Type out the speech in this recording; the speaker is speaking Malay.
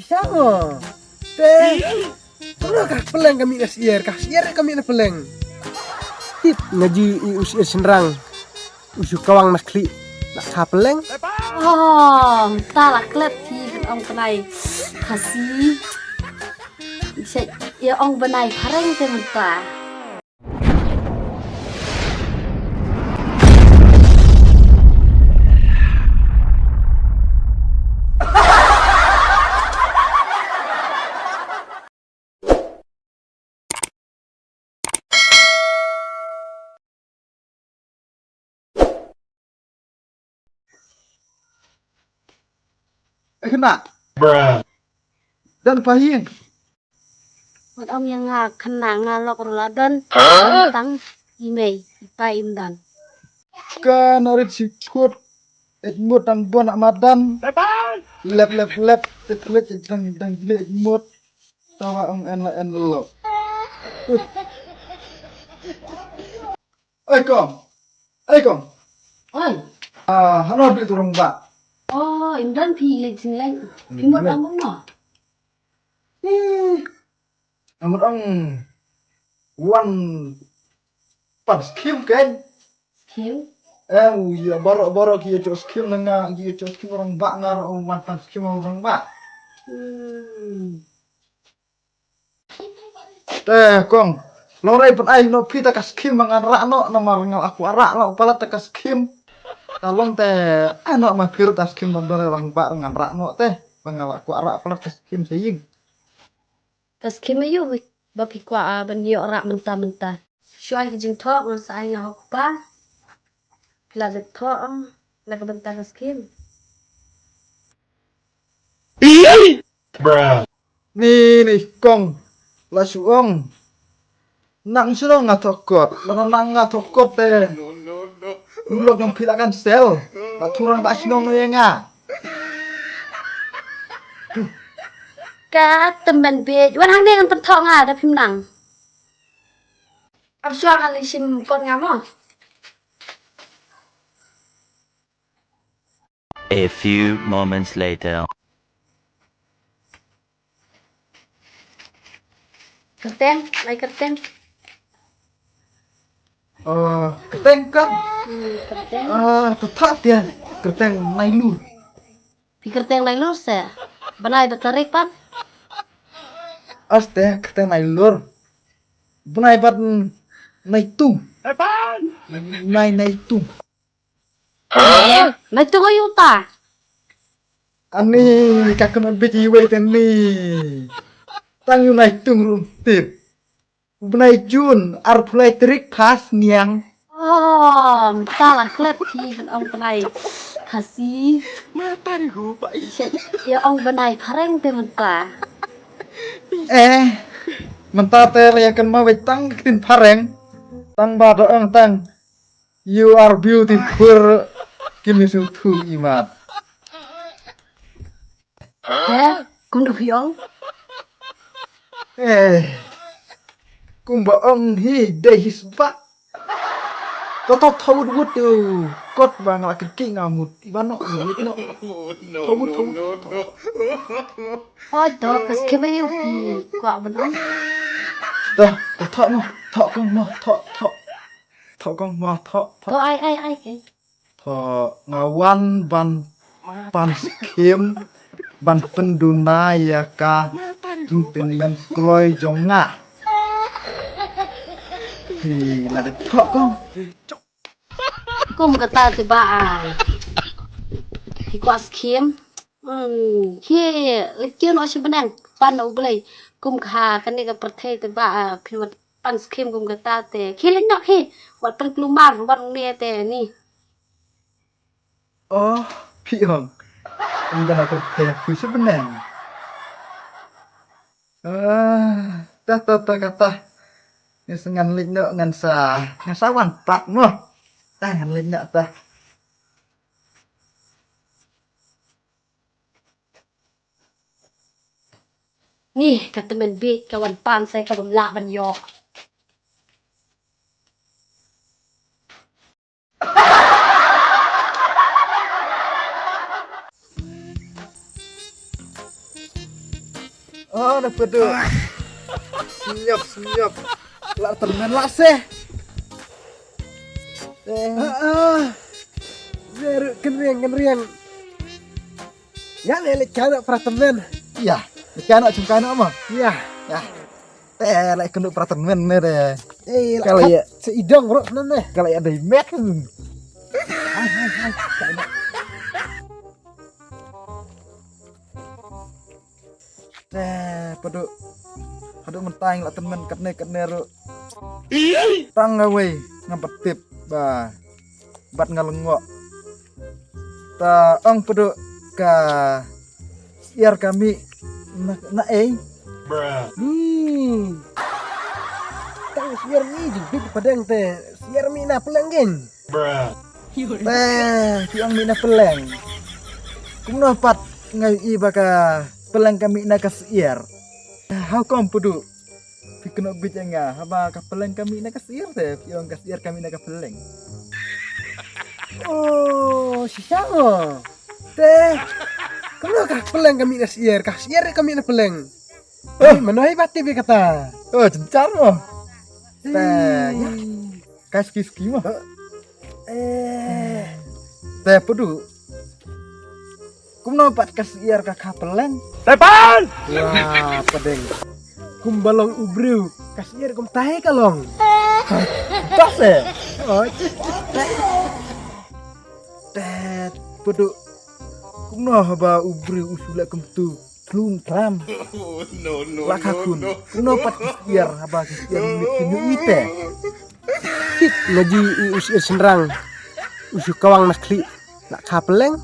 Sama. Teh. Pernah kah peleng kami kasier kami na peleng. Tip ngaji usier senrang. Usu kawang nak kli. Nak ka peleng. Oh, ta là clip thì ông bên này khá xí sẽ yêu ông bên này phá ranh tên một tòa Kena. Dan pahieng. một ông yang khăn nàng lọc rồi đơn tăng email pa im dan Ka narit si kut. Et mut ang buan amadan. Lep. Tetlet dang le mut. Tawa ang en lo. Oi kong. ôi Hano beli turung ba. oh im dan phi lên trình lên phi một ông cũng nọ Amut ang wan pas kim kan. thiếu Ya borok kia jos kim nanga kia jos kim orang ba ngar wan pas kim orang ba. Kong. Lorai pun ai no pita kas kim mangan rakno nama ngal aku rakno pala ta kas kim. Talong teh anak mah pir tas kim nonton orang ba ngan rakno teh mangal aku rak pala kas kim saying. tas khi mấy yêu bà phi quả bên nhiều rạ mentah xoay cái chừng thọ mà sai nhau học ba là được thọ là cái bentar tas kim Nih kong. La suong. Nang sudah ngatokot. Nang ngatokot teh. Ulok yang pilakan sel. Baturan tak sinong ya nga. cá tầm bền bềวันhàng đêm tầm thọ đã phim nặng áp xoa ăn sim con ngắm à A few moments later. kerteng Keteng kan. kerteng Tetap dia. Keteng naik lur. phi kerteng lain lu se benai betarik pan As teh keteng naik lur. Benai bat naik tung. Naik tung. mày tôi có yêu ta Ani kakak biji wait ni. Tang yu naik tung rumpit. Benai Jun arpulai trik khas niang. ta là clip thì ông bên này khá xí Mata ni hu pak. yêu ông bên này phá ranh tên một tòa Mentah teh yakin mau tang tin pareng. Tang badoang tang. You are beautiful. Kini sutu imat. thế cũng được hiểu Kumba ông hi deh hisba. Kau tahu wud tu. Kot bang la kiki ngamut. Ibano no. thôi đó cái kia mấy yêu thì quả bên ông Dah, thọ mo, thọ con mo, thọ con mo, thọ. thôi ai cái Thọ ngawan ban skim ban pendunaya ka tung ben kloy jonga. Thì là được thọ con. cùng cái ta thì bà thì quả skim khi chưa nói chuyện bên này ban đầu bên cùng cả cái này cái bật thế thì bà khi mà ban skim cùng cái ta thì khi lên đó khi vật ban keluar ban nghe thì ni Oh, pihong. Udah aku kayak kuis beneng. Ta kata. Ni sengan link nợ ngan sa wan pat mo. Ta ngan link nợ ta. nih kata men bi kawan pan saya kawan lak ban yo Oh, nak peduk. Siap. Lah termen lah seh. Beru kenriang. Ya lele kana pratemen. Iya, ikan nak cungkana mah. Ya. Ya. Lek kenduk pratemen nih deh. Kalau ya seidong bro nane. Kalau ada imek. Peduk. Aduh mentang lah temen ketne ru. Tang gawe ngampet tip bah. Bat ngalengok. Ta ong peduk ka siar kami nak Tang siar ni jebit padang teh. Siar mi na pelanggen. Siang mina peleng. Kumno pat ngai iba ka peleng kami na ka siar. How come peduk? Pikno bitanga haba ka peleng kami na ka siar teh. Piong ka siar kami na ka peleng. Oh, siapa? Teh. Kamu kah peleng kami na siar, kah siar kami na peleng. Manoy pati be kata. Oh, cencar mo. Ya. Kaski mo. Teh peduk. Kumno pat ka siar ka peleng. Wah, pedeng. Kumbalong ubru, kasiar kum tahe kalong. Tas eh. Oh, Teh peduk. Kumno haba ubri usula kum tu. Klung kram. Lakakun. Kumno pat ka siar haba ka siar mikinu ite. kit ngaji usia senrang. Usu kawang nakli. Nak kapeleng.